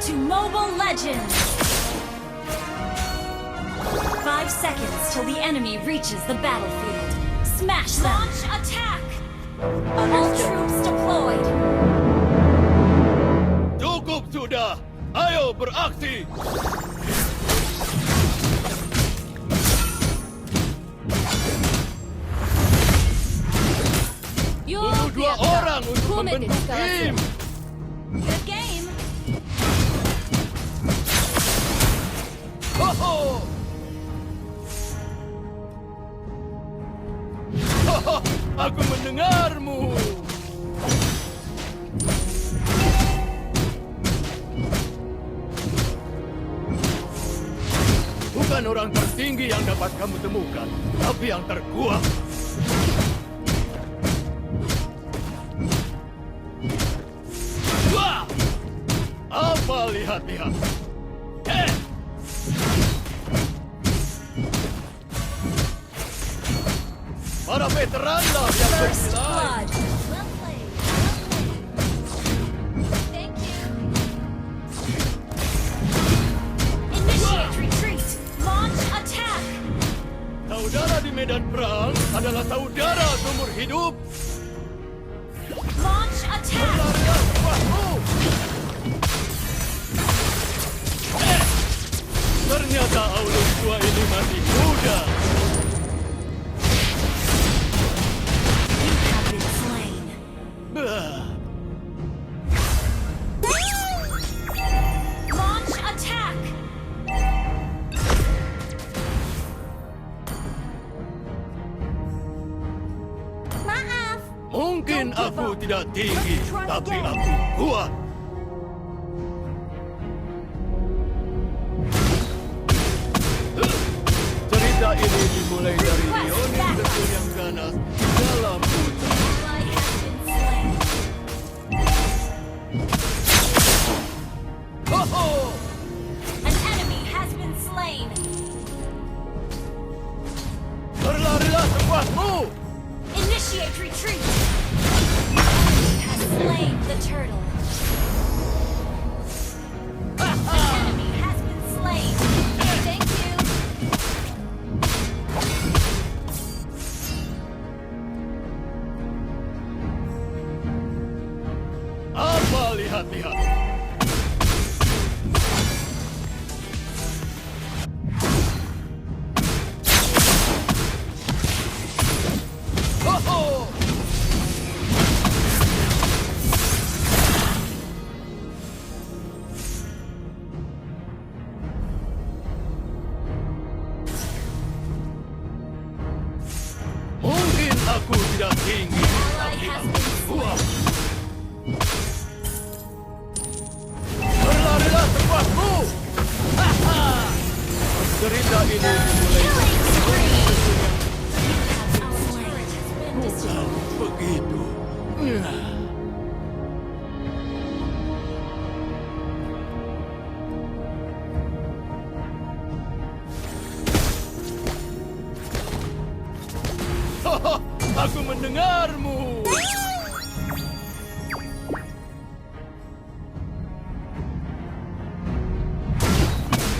to Mobile Legends! 5 seconds till the enemy reaches the battlefield. Smash them! Launch attack! All troops deployed! Cukup sudah! Ayo beraksi! Bunuh 2 orang untuk membentuk tim! Good game! Ho-ho! Ho-ho! Aku mendengarmu! Bukan orang tertinggi yang dapat kamu temukan, tapi yang terkuat. Wah! Apa lihat-lihat? Para veteranlah yang First bernilai. blood! Well played. Thank you. Initiate retreat! Launch attack! Saudara di medan perang adalah saudara seumur hidup. Launch attack! Berlarian sepuasmu. Ternyata Aulus tua ini masih muda. You have been slain. Bah. Launch attack! Maaf! Mungkin aku tidak tinggi, tapi aku kuat. Cerita ini dimulai dari Leoni betul yang ganas di dalam hutan. Ally has been slain. Ho-ho! An enemy has been slain. Berlarilah sepuasmu! Initiate retreat! The enemy has slain the turtle. An enemy has been slain. Thank you. Apa lihat-lihat? Ho-ho! Mungkin aku tidak tinggi, Ally tapi has aku been kuat. slain. Berlarilah sepuasmu! Haha! Cerita ini dimulai Killing spree! Our turret has been destroyed. begitu. Haha, aku mendengarmu.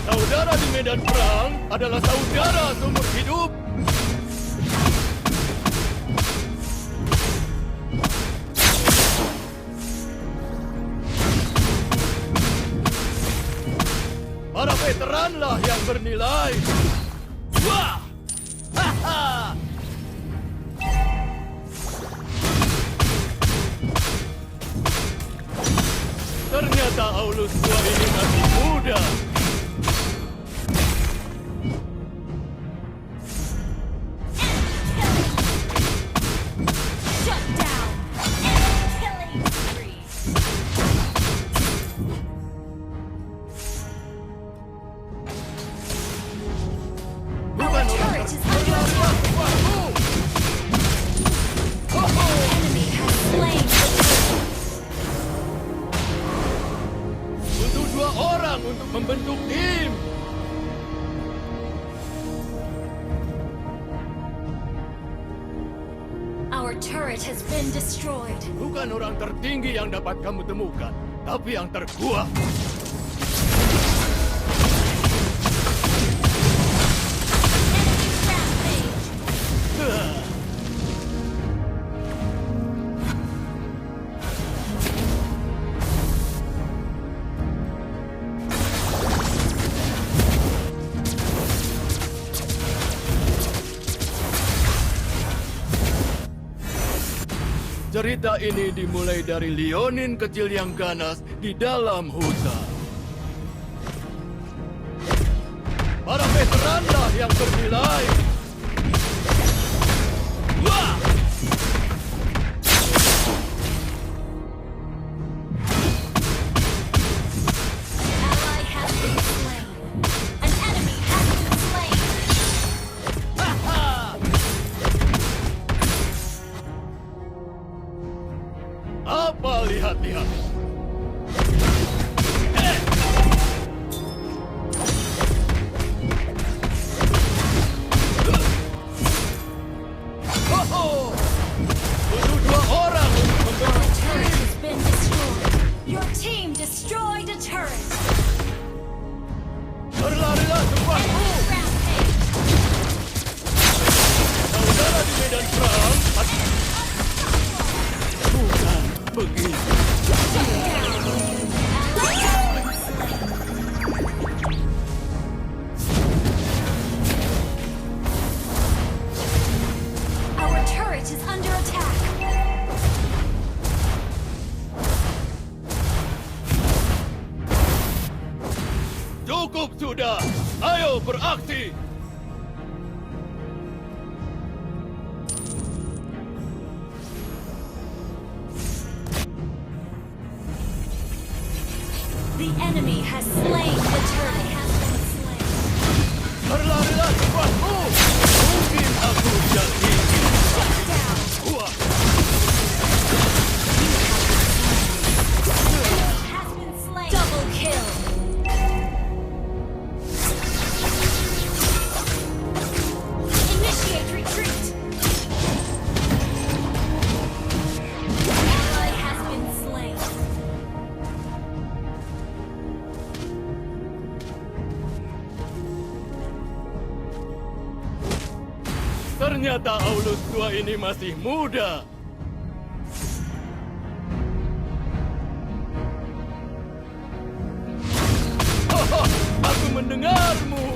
Saudara di medan perang adalah saudara seumur hidup. Para veteranlah yang bernilai. Wah! Haha! Ternyata Aulus tua ini masih muda. Shut down! Enemy killing spree! Bukan orang turret is under berlarilah attack. sepuasmu. Ho-ho! Enemy has slain the turtle. Butuh 2 orang untuk membentuk tim. Our turret has been destroyed. Bukan orang tertinggi yang dapat kamu temukan, tapi yang terkuat. Cerita ini dimulai dari Leonin kecil yang ganas di dalam hutan. Para veteranlah yang bernilai. Wah! Apa lihat-lihat? Butuh 2 orang untuk membentuk Turret has been destroyed. Your team destroyed a turret. Berlarilah sekuatmu. Enemy rampage. Saudara di medan perang. Bukan begitu. Our turret is under attack. Cukup sudah. Ayo beraksi. The enemy has slain the turret. Has been slain. Berlarilah sekuatmu. Mungkin aku jadi. Shut down. Wah. Has been slain. Double kill. Initiate retreat. Ally has been slain. Ternyata Aulus tua ini masih muda. Hoho, aku mendengarmu.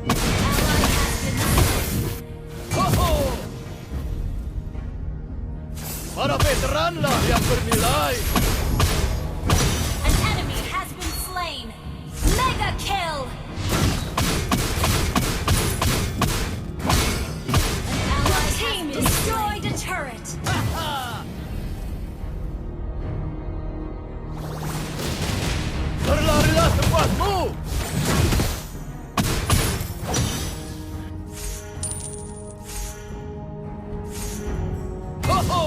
Ally has been slain. Hoho. Para veteranlah yang bernilai. An enemy has been slain. Mega kill. An ally team destroyed a turret. Berlarilah sekuatmu. Hoho.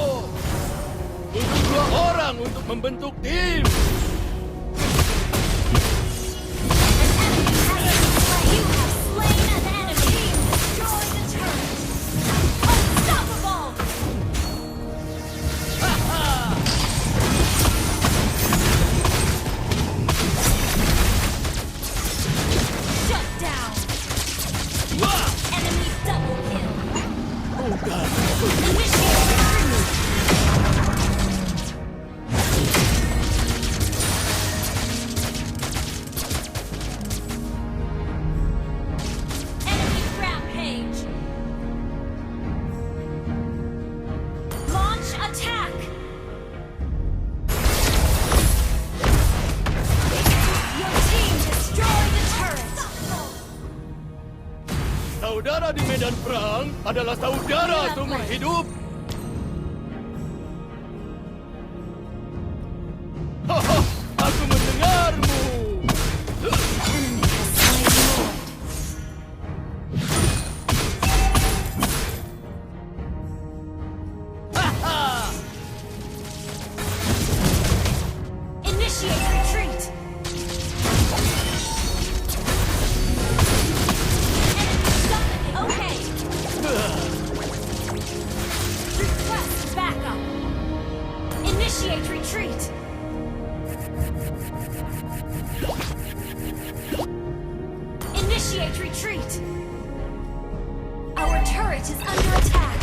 Butuh 2 orang untuk membentuk tim. You have slain an enemy. Team destroyed a turret. Unstoppable. Shut down. Wah. Enemy double kill. Bukan. Initiate retreat. Enemy rampage. Launch attack. Your team destroyed the turret. Saudara di medan perang adalah saudara seumur hidup. Haha, aku mendengarmu. Enemy has slain Lord. Haha. Initiate retreat. Enemy summoning. Okay. Request backup. Initiate retreat. Initiate retreat. Our turret is under attack.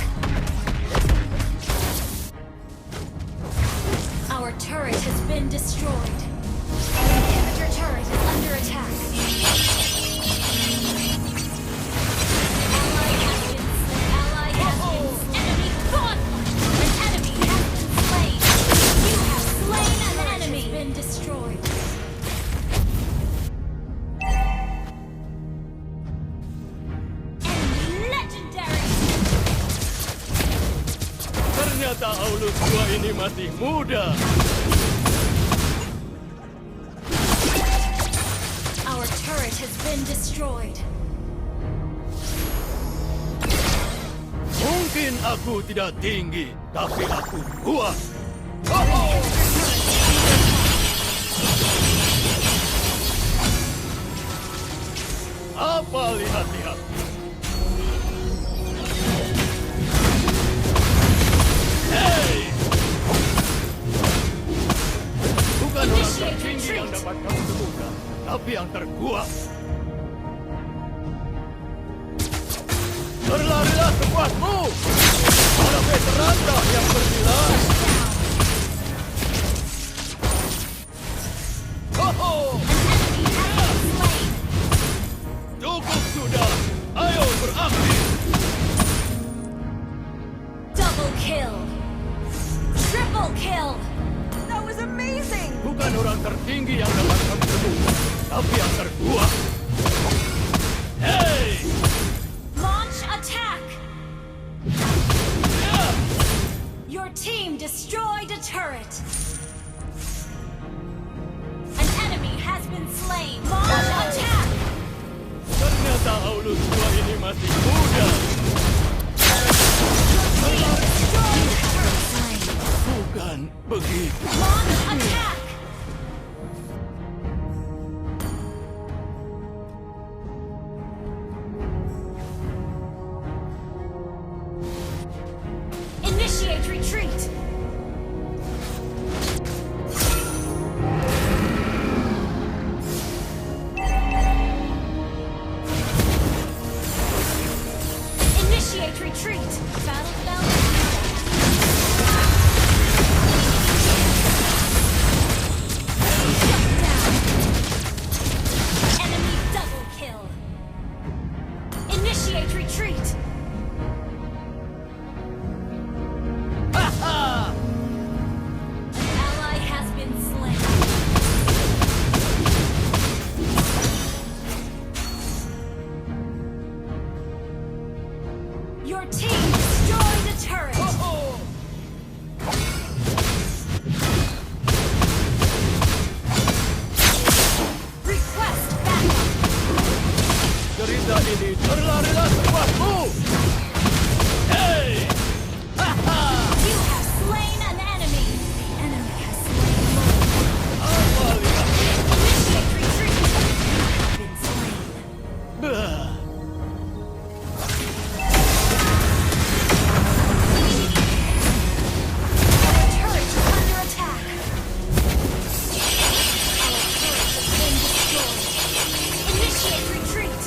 Our turret has been destroyed. Our inhibitor turret is under attack. dahulu gua ini masih muda. Our turret has been destroyed. Mungkin aku tidak tinggi, tapi aku kuat. Apa lihat-lihat? Hey! Bukan orang tertinggi yang dapat kamu temukan, tapi yang terkuat. Berlarilah sekuatmu! Para veteran yang bernilai. Cukup sudah! Ayo beraksi! Double kill. Triple kill. That was amazing. Bukan orang tertinggi yang dapat kamu temukan, tapi yang terkuat. Hey! Launch attack. Your team destroyed a turret. An enemy has been slain. Launch attack. Ternyata Aulus gua ini masih muda. Team destroyed a turret. Bukan begitu. Launch attack. Initiate retreat. Initiate retreat. Battle spell. Shut down. Enemy double kill. Initiate retreat. An ally has been slain. Your team destroyed a turret. Request backup. Cerita ini berlarilah sekuatmu. Hey! You have slain an enemy. The enemy has slain more. Apa lihat? Initiate retreat. Been slain. Bah. Our turret is under attack. Our turret has been destroyed. Initiate retreat.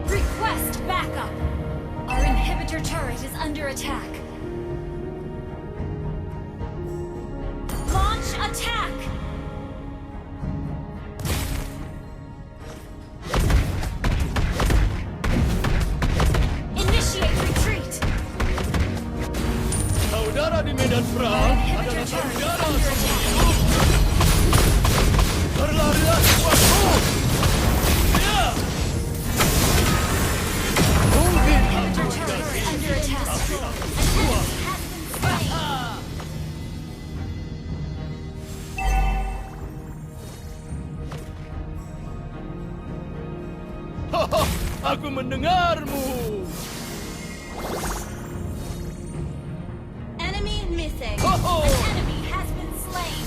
Request backup. Our inhibitor turret is under attack. Launch attack. Initiate retreat. Saudara di medan perang adalah saudara seumur hidup. Berlarilah sekuatmu. Ya! Mungkin aku Inhibitor tidak turret tinggi, under attack. tapi An aku enemy kuat. has been slain. Aku mendengarmu. Enemy missing. Ho, ho. An enemy has been slain.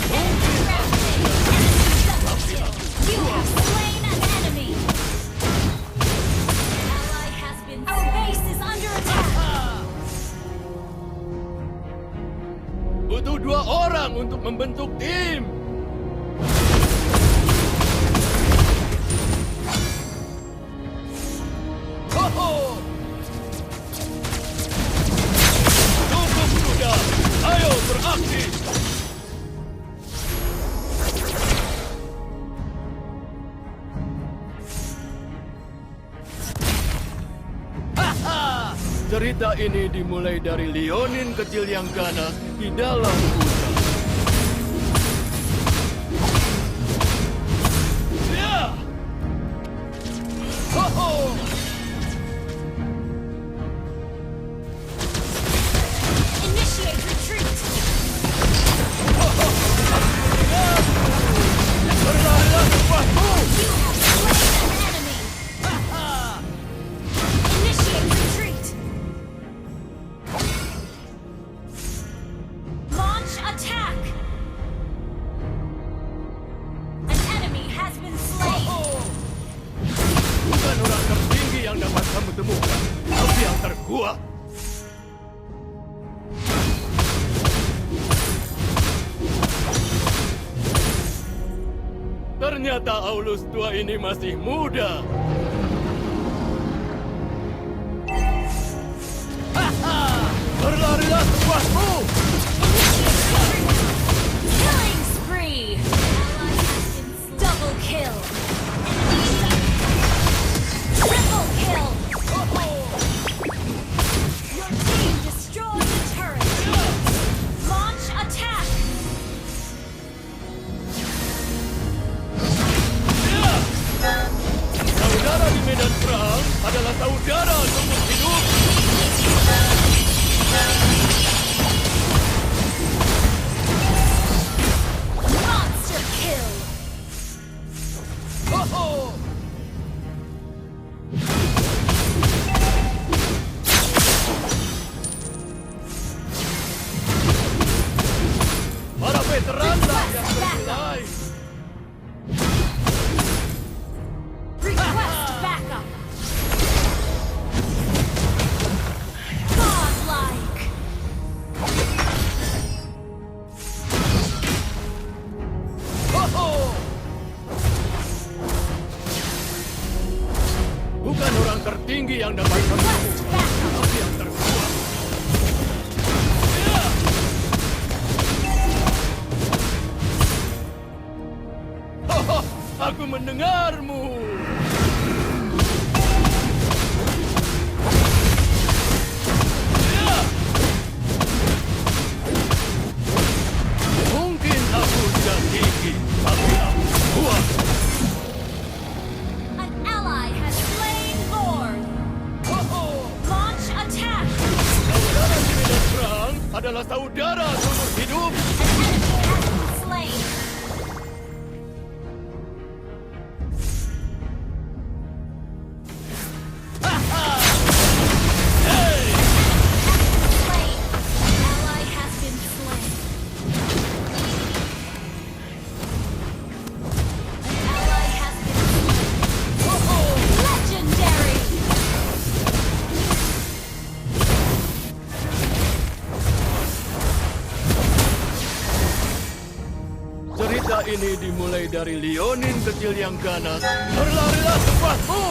Enemy rampage. Enemy double kill. You have slain an enemy. Ally has been slain. Our base is under attack. Butuh 2 orang untuk membentuk tim. Ho! Cukup sudah. Ayo beraksi. Cerita ini dimulai dari Leonin kecil yang ganas di dalam hutan. Ya! Ho! Ternyata Aulus tua ini masih muda. Haha! Berlarilah sepuasmu! Killing spree! Double kill! Triple kill! Your team destroyed the turret! Launch attack! Saudara di medan perang adalah saudara seumur hidup. Monster kill! Ho-ho! Para veteranlah yang bernilai. Request backup! Godlike! Ho-ho! Bukan orang tertinggi yang dapat Request backup! tapi yang terkuat. Ya! Ho-ho! Aku mendengarmu. Ya! Mungkin aku tidak tinggi, tapi aku kuat. An ally has slain Lord! Ho-ho! Launch attack! Saudara di medan perang adalah saudara seumur hidup. An enemy has been slain! Hey! Slain! Ally has been slain. An ally has been Ho-ho! legendary! Cerita ini dimulai dari Leonin kecil yang ganas. Berlarilah sepuasmu!